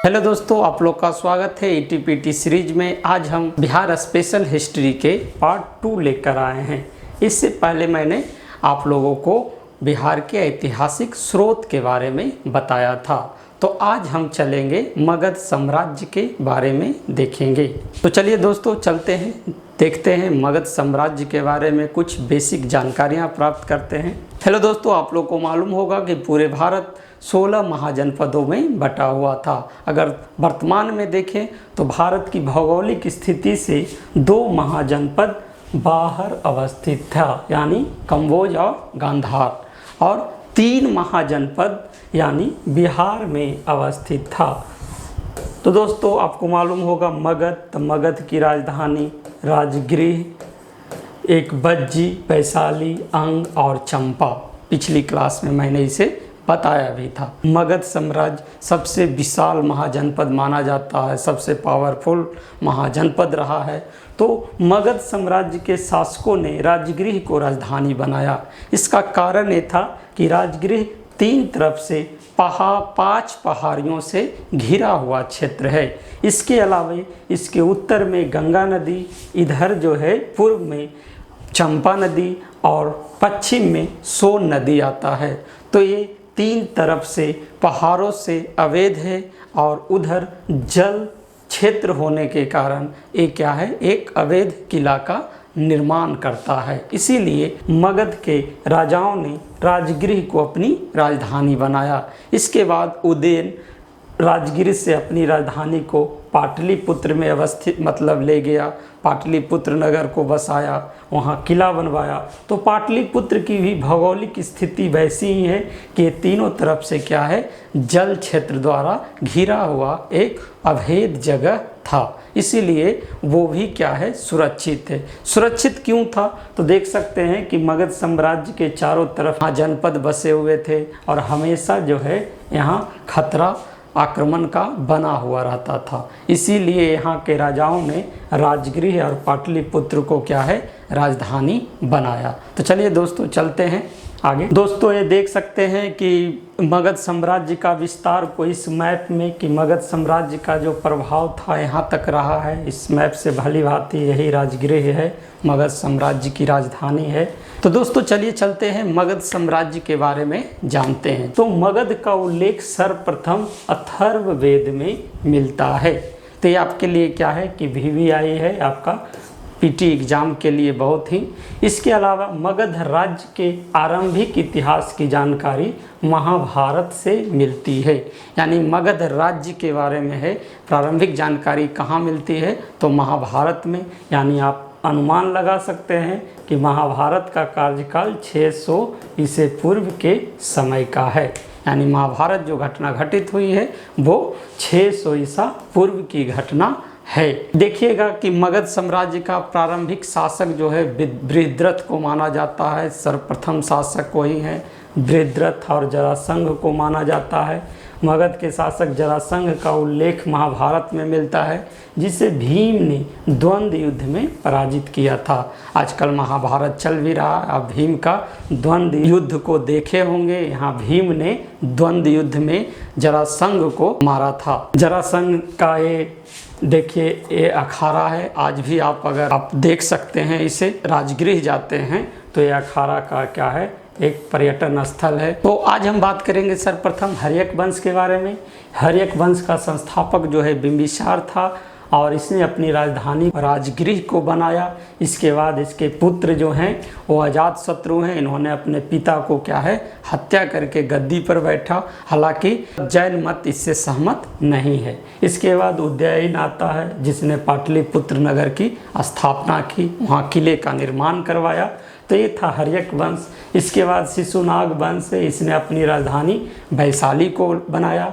Hello दोस्तों, आप लोग का स्वागत है ईटीपीटी सीरीज में। आज हम बिहार स्पेशल हिस्ट्री के पार्ट 2 लेकर आए हैं। इससे पहले मैंने आप लोगों को बिहार के ऐतिहासिक स्रोत के बारे में बताया था, तो आज हम चलेंगे मगध साम्राज्य के बारे में देखेंगे। तो चलिए दोस्तों चलते हैं, देखते हैं मगध साम्राज्य के बारे में कुछ बेसिक जानकारियाँ प्राप्त करते हैं। हेलो दोस्तों, आप लोग को मालूम होगा कि पूरे भारत 16 महाजनपदों में बटा हुआ था। अगर वर्तमान में देखें तो भारत की भौगोलिक स्थिति से 2 महाजनपद बाहर अवस्थित था, यानी कम्बोज और गांधार, और 3 महाजनपद यानी बिहार में अवस्थित था। तो दोस्तों आपको मालूम होगा मगध की राजधानी राजगृह, एक बज्जी, वैशाली, अंग और चंपा। पिछली क्लास में मैंने इसे बताया भी था। मगध साम्राज्य सबसे विशाल महाजनपद माना जाता है, सबसे पावरफुल महाजनपद रहा है। तो मगध साम्राज्य के शासकों ने राजगृह को राजधानी बनाया। इसका कारण ये था कि राजगृह 3 तरफ से 5 पहाड़ियों से घिरा हुआ क्षेत्र है। इसके अलावा इसके उत्तर में गंगा नदी, इधर जो है पूर्व में चंपा नदी और पश्चिम में सोन नदी आता है। तो ये 3 तरफ से पहाड़ों से अवैध है और उधर जल क्षेत्र होने के कारण ये क्या है, एक अवैध किला का निर्माण करता है। इसीलिए मगध के राजाओं ने राजगृह को अपनी राजधानी बनाया। इसके बाद उदयन राजगृह से अपनी राजधानी को पाटलिपुत्र में अवस्थित ले गया, पाटलिपुत्र नगर को बसाया, वहाँ किला बनवाया। तो पाटलिपुत्र की भी भौगोलिक स्थिति वैसी ही है कि तीनों तरफ से क्या है, जल क्षेत्र द्वारा घिरा हुआ एक अभेद जगह था। इसीलिए वो भी क्या है, सुरक्षित है। सुरक्षित क्यों था तो देख सकते हैं कि मगध साम्राज्य के चारों तरफ जनपद बसे हुए थे और हमेशा जो है यहाँ खतरा आक्रमण का बना हुआ रहता था। इसीलिए यहाँ के राजाओं ने राजगृह और पाटलिपुत्र को क्या है, राजधानी बनाया। तो चलिए दोस्तों चलते हैं आगे। दोस्तों ये देख सकते हैं कि मगध साम्राज्य का विस्तार को इस मैप में, कि मगध साम्राज्य का जो प्रभाव था यहाँ तक रहा है। इस मैप से भली भांति यही राजगृह है, मगध साम्राज्य की राजधानी है। तो दोस्तों चलिए चलते हैं मगध साम्राज्य के बारे में जानते हैं। तो मगध का उल्लेख सर्वप्रथम अथर्ववेद में मिलता है। तो ये आपके लिए क्या है कि VVI है आपका PT एग्जाम के लिए बहुत ही। इसके अलावा मगध राज्य के आरंभिक इतिहास की जानकारी महाभारत से मिलती है। यानी मगध राज्य के बारे में है प्रारंभिक जानकारी कहाँ मिलती है, तो महाभारत में। यानी आप अनुमान लगा सकते हैं कि महाभारत का कार्यकाल 600 ईसे पूर्व के समय का है। यानी महाभारत जो घटना घटित हुई है वो 600 ईसा पूर्व की घटना है। देखिएगा कि मगध साम्राज्य का प्रारंभिक शासक जो है बृहद्रथ को माना जाता है। सर्वप्रथम शासक वही है बृहद्रथ, और जरासंध को माना जाता है। मगध के शासक जरासंध का उल्लेख महाभारत में मिलता है, जिसे भीम ने द्वंद्व युद्ध में पराजित किया था। आजकल महाभारत चल भी रहा है, आप भीम का द्वंद्व युद्ध को देखे होंगे। यहाँ भीम ने द्वंद्व युद्ध में जरासंध को मारा था। जरासंध का ये देखिए ये अखाड़ा है, आज भी आप देख सकते हैं इसे। राजगृह जाते हैं तो ये अखाड़ा का क्या है, एक पर्यटन स्थल है। तो आज हम बात करेंगे सर्वप्रथम हर्यक वंश के बारे में। हर्यक वंश का संस्थापक जो है बिंबिसार था और इसने अपनी राजधानी राजगृह को बनाया। इसके बाद इसके पुत्र जो हैं वो अजातशत्रु हैं। इन्होंने अपने पिता को क्या है, हत्या करके गद्दी पर बैठा। हालांकि जैन मत इससे सहमत नहीं है। इसके बाद उदयन आता है, जिसने पाटलिपुत्र नगर की स्थापना की, वहाँ किले का निर्माण करवाया। तो ये था हर्यक वंश। इसके बाद शिशुनाग वंश है, इसने अपनी राजधानी वैशाली को बनाया।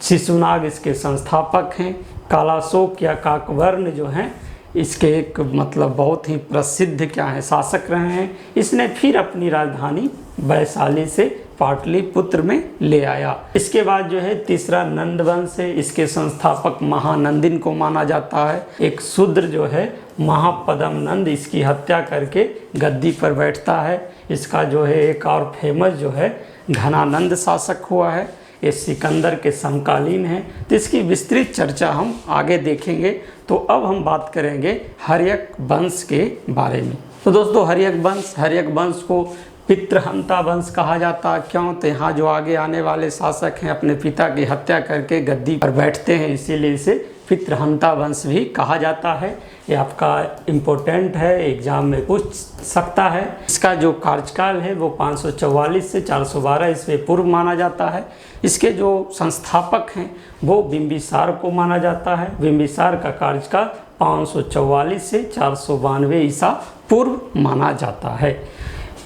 शिशुनाग इसके संस्थापक हैं। कालाशोक या काकवर्ण जो हैं इसके एक बहुत ही प्रसिद्ध क्या है, शासक रहे हैं। इसने फिर अपनी राजधानी वैशाली से पाटलिपुत्र में ले आया। इसके बाद जो है तीसरा नंद वंश है, इसके संस्थापक महानंदिन को माना जाता है। एक शूद्र जो है महापदम नंद इसकी हत्या करके गद्दी पर बैठता है। इसका जो है एक और फेमस जो है घनानंद शासक हुआ है। ये सिकंदर के समकालीन है, तो इसकी विस्तृत चर्चा हम आगे देखेंगे। तो अब हम बात करेंगे हर्यक वंश के बारे में। तो दोस्तों हर्यक वंश को पितृहंता वंश कहा जाता। क्यों? तो यहाँ जो आगे आने वाले शासक हैं अपने पिता की हत्या करके गद्दी पर बैठते हैं, इसीलिए इसे पितृहंता वंश भी कहा जाता है। ये आपका इम्पोर्टेंट है, एग्जाम में पूछ सकता है। इसका जो कार्यकाल है वो 544 से 412 ईस्वी पूर्व माना जाता है। इसके जो संस्थापक हैं वो बिंबिसार को माना जाता है। बिंबिसार का कार्यकाल 544 से 492 ईसा पूर्व माना जाता है।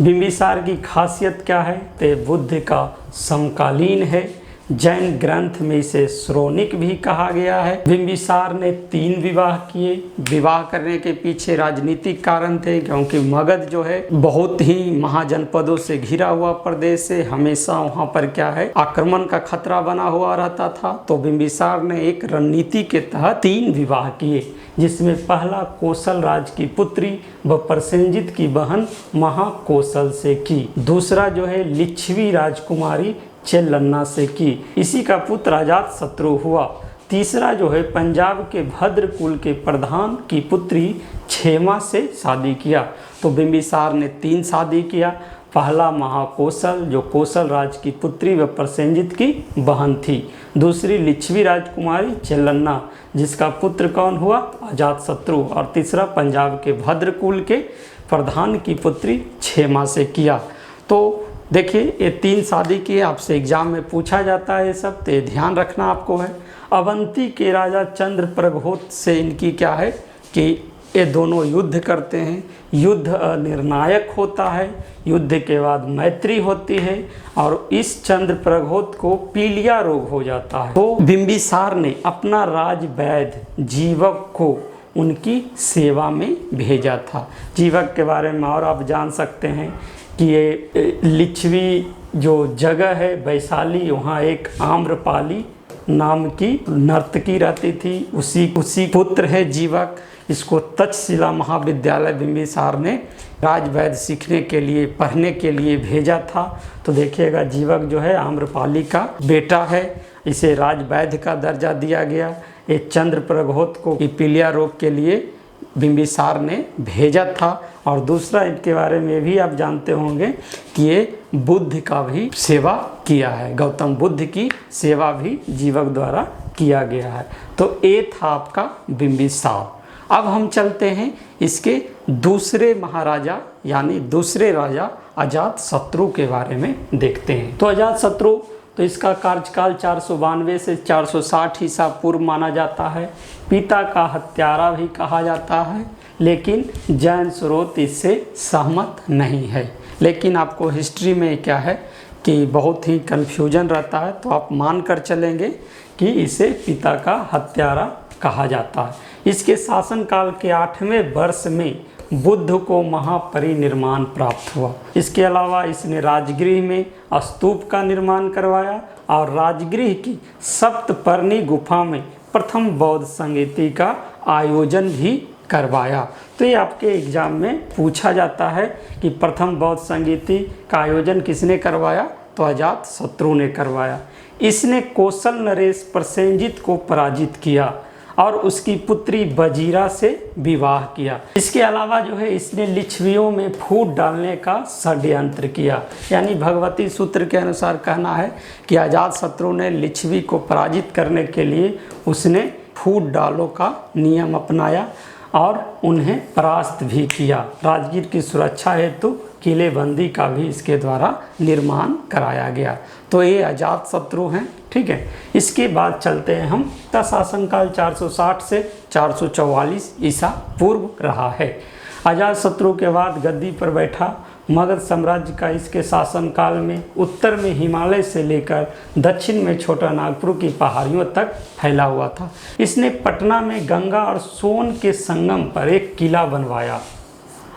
बिंबिसार की खासियत क्या है? तो बुद्ध का समकालीन है। जैन ग्रंथ में इसे श्रोणिक भी कहा गया है। बिंबिसार ने 3 विवाह किए। विवाह करने के पीछे राजनीतिक कारण थे, क्योंकि मगध जो है बहुत ही महाजनपदों से घिरा हुआ प्रदेश है। हमेशा वहाँ पर क्या है, आक्रमण का खतरा बना हुआ रहता था। तो बिंबिसार ने एक रणनीति के तहत 3 विवाह किए, जिसमें पहला कौशल राज की पुत्री व प्रसेनजित की बहन महाकौशल से की। दूसरा जो है लिच्छवी राजकुमारी चेल्लन्ना से की। इसी का पुत्र अजातशत्रु हुआ। तीसरा जो है पंजाब के भद्र कुल के प्रधान की पुत्री क्षेमा से शादी किया। तो बिंबिसार ने 3 शादी किया। पहला महाकौशल, जो कौशल राज की पुत्री व प्रसेनजित की बहन थी। दूसरी लिच्छवी राजकुमारी चेल्लन्ना, जिसका पुत्र कौन हुआ? अजातशत्रु। और तीसरा पंजाब के भद्र कुल के प्रधान की पुत्री क्षेमा से किया। तो देखिए ये 3 शादी की, आपसे एग्जाम में पूछा जाता है ये सब, तो ये ध्यान रखना आपको है। अवंती के राजा चंद्रप्रघोत से इनकी क्या है कि ये दोनों युद्ध करते हैं। युद्ध निर्णायक होता है। युद्ध के बाद मैत्री होती है और इस चंद्रप्रघोत को पीलिया रोग हो जाता है। तो बिंबिसार ने अपना राजवैद्य जीवक को उनकी सेवा में भेजा था। जीवक के बारे में और आप जान सकते हैं कि ये लिच्छवी जो जगह है वैशाली, वहाँ एक आम्रपाली नाम की नर्तकी रहती थी, उसी पुत्र है जीवक। इसको तक्षशिला महाविद्यालय बिंबिसार ने राजवैद्य सीखने के लिए, पढ़ने के लिए भेजा था। तो देखिएगा जीवक जो है आम्रपाली का बेटा है, इसे राजवैद्य का दर्जा दिया गया। ये चंद्रप्रघोत को पीलिया रोग के लिए बिंबिसार ने भेजा था। और दूसरा इनके बारे में भी आप जानते होंगे कि ये बुद्ध का भी सेवा किया है। गौतम बुद्ध की सेवा भी जीवक द्वारा किया गया है। तो ये था आपका बिंबिसार। अब हम चलते हैं इसके दूसरे महाराजा यानी दूसरे राजा अजातशत्रु के बारे में देखते हैं। तो अजातशत्रु, तो इसका कार्यकाल 492 से 460 ईसा पूर्व माना जाता है। पिता का हत्यारा भी कहा जाता है, लेकिन जैन स्रोत इससे सहमत नहीं है। लेकिन आपको हिस्ट्री में क्या है कि बहुत ही कन्फ्यूजन रहता है, तो आप मान कर चलेंगे कि इसे पिता का हत्यारा कहा जाता है। इसके शासनकाल के 8वें वर्ष में बुद्ध को महापरिनिर्वाण प्राप्त हुआ। इसके अलावा इसने राजगृह में स्तूप का निर्माण करवाया और राजगृह की सप्तपर्णी गुफा में प्रथम बौद्ध संगीति का आयोजन भी करवाया। तो ये आपके एग्जाम में पूछा जाता है कि प्रथम बौद्ध संगीति का आयोजन किसने करवाया? तो अजातशत्रु ने करवाया। इसने कौशल नरेश प्रसेनजित को पराजित किया और उसकी पुत्री बजीरा से विवाह किया। इसके अलावा जो है इसने लिच्छवियों में फूट डालने का षड्यंत्र किया। यानी भगवती सूत्र के अनुसार कहना है कि अजातशत्रु ने लिच्छवी को पराजित करने के लिए उसने फूट डालो का नियम अपनाया और उन्हें परास्त भी किया। राजगीर की सुरक्षा हेतु किलेबंदी का भी इसके द्वारा निर्माण कराया गया। तो ये अजातशत्रु हैं, ठीक है। इसके बाद चलते हैं हम, इसका शासनकाल 460 से 444 ईसा पूर्व रहा है। अजातशत्रु के बाद गद्दी पर बैठा मगध साम्राज्य का इसके शासनकाल में उत्तर में हिमालय से लेकर दक्षिण में छोटा नागपुर की पहाड़ियों तक फैला हुआ था। इसने पटना में गंगा और सोन के संगम पर एक किला बनवाया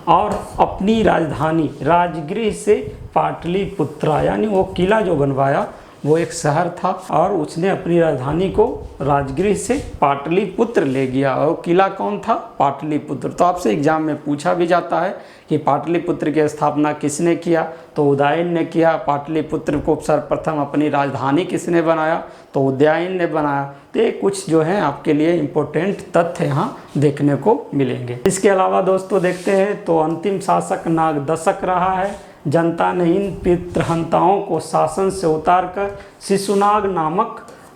और अपनी राजधानी राजगृह से पाटलिपुत्रा यानी वो किला जो बनवाया वो एक शहर था और उसने अपनी राजधानी को राजगृह से पाटलिपुत्र ले गया। और किला कौन था? पाटलिपुत्र। तो आपसे एग्जाम में पूछा भी जाता है कि पाटलिपुत्र की स्थापना किसने किया? तो उदयन ने किया। पाटलिपुत्र को सर्वप्रथम अपनी राजधानी किसने बनाया? तो उदयन ने बनाया। तो ये कुछ जो है आपके लिए इम्पोर्टेंट तथ्य यहाँ देखने को मिलेंगे। इसके अलावा दोस्तों देखते हैं तो अंतिम शासक नागदशक रहा है। जनता ने इन पितृहंताओं को शासन से उतारकर शिशुनाग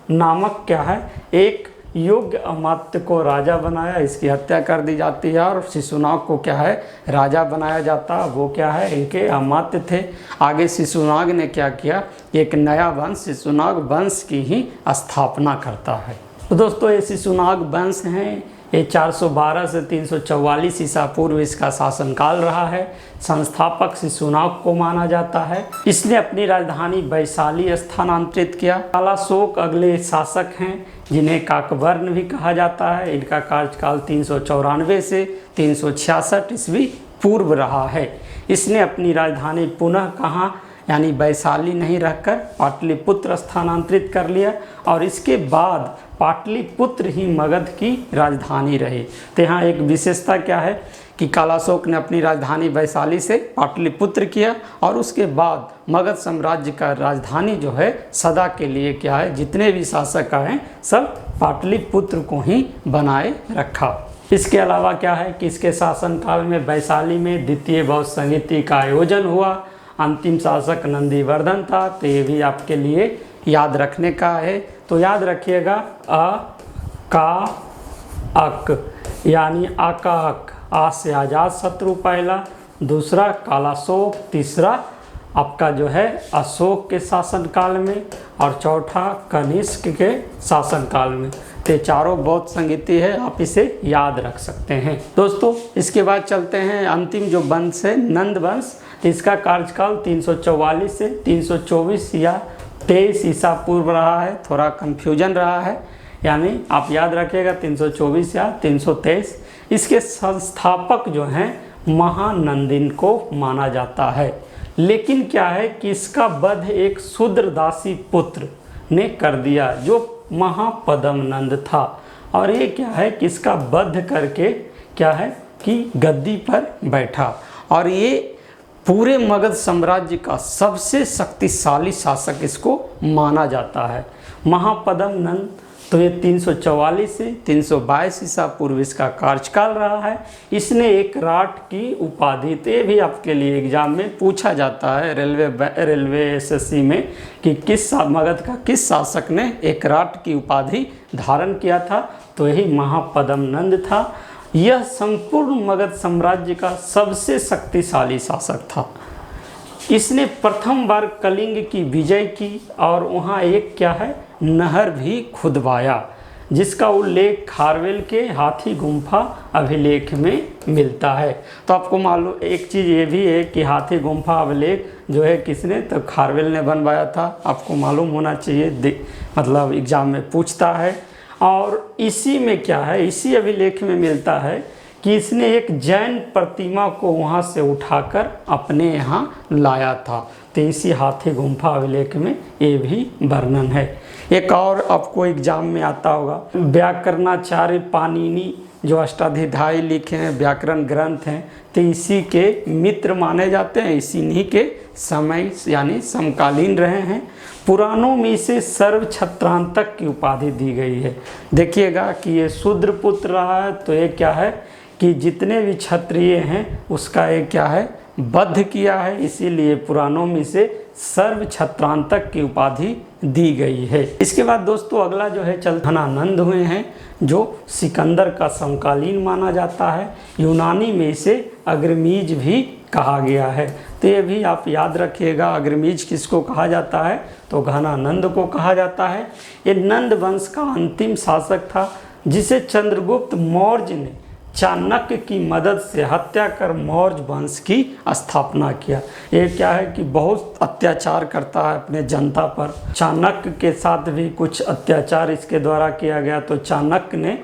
नामक क्या है एक योग्य अमात्य को राजा बनाया। इसकी हत्या कर दी जाती है और शिशुनाग को क्या है राजा बनाया जाता। वो क्या है इनके अमात्य थे। आगे शिशुनाग ने क्या किया? एक नया वंश शिशुनाग वंश की ही स्थापना करता है। तो दोस्तों ये शिशुनाग वंश हैं, ये 412 से 344 ईसा पूर्व इसका शासनकाल रहा है। संस्थापक शिशुनाग को माना जाता है। इसने अपनी राजधानी वैशाली स्थानांतरित किया। कालाशोक अगले शासक हैं जिन्हें काकवर्ण भी कहा जाता है। इनका कार्यकाल 394 से 366 ईस्वी पूर्व रहा है। इसने अपनी राजधानी पुनः कहाँ यानी वैशाली नहीं रहकर पाटलिपुत्र स्थानांतरित कर लिया और इसके बाद पाटलिपुत्र ही मगध की राजधानी रही। तो यहाँ एक विशेषता क्या है कि कालाशोक ने अपनी राजधानी वैशाली से पाटलिपुत्र किया और उसके बाद मगध साम्राज्य का राजधानी जो है सदा के लिए क्या है जितने भी शासक आए सब पाटलिपुत्र को ही बनाए रखा। इसके अलावा क्या है कि इसके शासनकाल में वैशाली में द्वितीय बौद्ध संहिता का आयोजन हुआ। अंतिम शासक नंदीवर्धन था। तो ये भी आपके लिए याद रखने का है। तो याद रखिएगा अ का अक यानी आकाक आ से आजाद शत्रु पहला, दूसरा कालाशोक, तीसरा आपका जो है अशोक के शासनकाल में और चौथा कनिष्क के शासनकाल में। तो चारों बौद्ध संहिता है, आप इसे याद रख सकते हैं। दोस्तों इसके बाद चलते हैं अंतिम जो वंश है नंद वंश। तो इसका कार्यकाल 344 से 324 या 23 ईसा पूर्व रहा है। थोड़ा कन्फ्यूजन रहा है यानी आप याद रखिएगा 324 या 323। इसके संस्थापक जो हैं महानंदिन को माना जाता है। लेकिन क्या है कि इसका वध एक शूद्रदासी पुत्र ने कर दिया जो महापद्म नंद था। और ये क्या है कि इसका वध करके क्या है कि गद्दी पर बैठा और ये पूरे मगध साम्राज्य का सबसे शक्तिशाली शासक इसको माना जाता है महापद्म नंद। तो ये 344 से 322 ईसा पूर्व इसका कार्यकाल रहा है। इसने एक राट की उपाधि, तो ये भी आपके लिए एग्जाम में पूछा जाता है रेलवे एसएससी में कि किस मगध का किस शासक ने एक राट की उपाधि धारण किया था। तो यही महापद्म नंद था। यह संपूर्ण मगध साम्राज्य का सबसे शक्तिशाली शासक था। इसने प्रथम बार कलिंग की विजय की और वहाँ एक क्या है नहर भी खुदवाया जिसका उल्लेख खारवेल के हाथी गुम्फा अभिलेख में मिलता है। तो आपको मालूम एक चीज़ ये भी है कि हाथी गुम्फा अभिलेख जो है किसने तो खारवेल ने बनवाया था। आपको मालूम होना चाहिए, मतलब एग्जाम में पूछता है। और इसी में क्या है इसी अभिलेख में मिलता है कि इसने एक जैन प्रतिमा को वहाँ से उठाकर अपने यहाँ लाया था। तो इसी हाथी गुम्फा अभिलेख में ये भी वर्णन है। एक और आपको एग्जाम में आता होगा व्याकरणाचार्य पाणिनि जो अष्टाध्यायी लिखे हैं व्याकरण ग्रंथ हैं। तो इसी के मित्र माने जाते हैं, इसी के समय यानी समकालीन रहे हैं। पुराणों में इसे सर्व छत्रांतक की उपाधि दी गई है। देखिएगा कि ये शूद्र पुत्र रहा है। तो ये क्या है कि जितने भी क्षत्रिय हैं उसका एक क्या है वध किया है, इसीलिए पुराणों में इसे सर्व छत्रांतक की उपाधि दी गई है। इसके बाद दोस्तों अगला जो है घनानंद हुए हैं जो सिकंदर का समकालीन माना जाता है। यूनानी में इसे अग्रमीज भी कहा गया है। तो ये भी आप याद रखिएगा अग्रमीज किसको कहा जाता है तो घनानंद को कहा जाता है। ये नंद वंश का अंतिम शासक था जिसे चंद्रगुप्त मौर्य ने चाणक्य की मदद से हत्या कर मौर्य वंश की स्थापना किया। ये क्या है कि बहुत अत्याचार करता है अपने जनता पर। चाणक्य के साथ भी कुछ अत्याचार इसके द्वारा किया गया। तो चाणक्य ने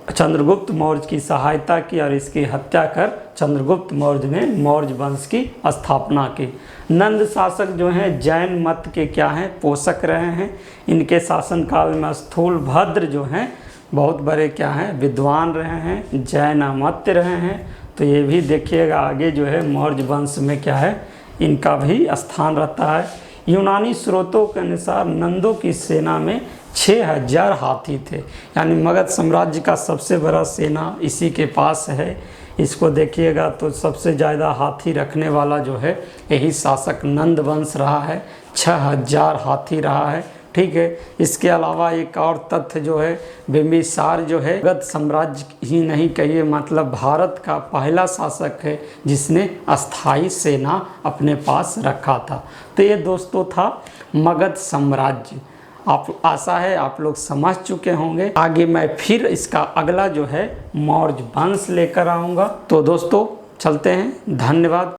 चंद्रगुप्त मौर्य की सहायता की और इसकी हत्या कर चंद्रगुप्त मौर्य ने मौर्य वंश की स्थापना की। नंद शासक जो हैं जैन मत के क्या हैं, पोषक रहे हैं। इनके शासनकाल में स्थूलभद्र जो हैं बहुत बड़े क्या हैं, विद्वान रहे हैं, जैन अमात्य रहे हैं। तो ये भी देखिएगा आगे जो है मौर्य वंश में क्या है, इनका भी स्थान रहता है। यूनानी स्रोतों के अनुसार नंदों की सेना में 6000 हाथी थे, यानी मगध साम्राज्य का सबसे बड़ा सेना इसी के पास है। इसको देखिएगा तो सबसे ज़्यादा हाथी रखने वाला जो है यही शासक नंद वंश रहा है, 6000 हाथी रहा है। ठीक है, इसके अलावा एक और तथ्य जो है, बिंबिसार जो है मगध साम्राज्य ही नहीं कहिए, मतलब भारत का पहला शासक है जिसने अस्थाई सेना अपने पास रखा था। तो ये दोस्तों था मगध साम्राज्य। आप आशा है आप लोग समझ चुके होंगे। आगे मैं फिर इसका अगला जो है मौर्य वंश लेकर आऊँगा। तो दोस्तों चलते हैं, धन्यवाद।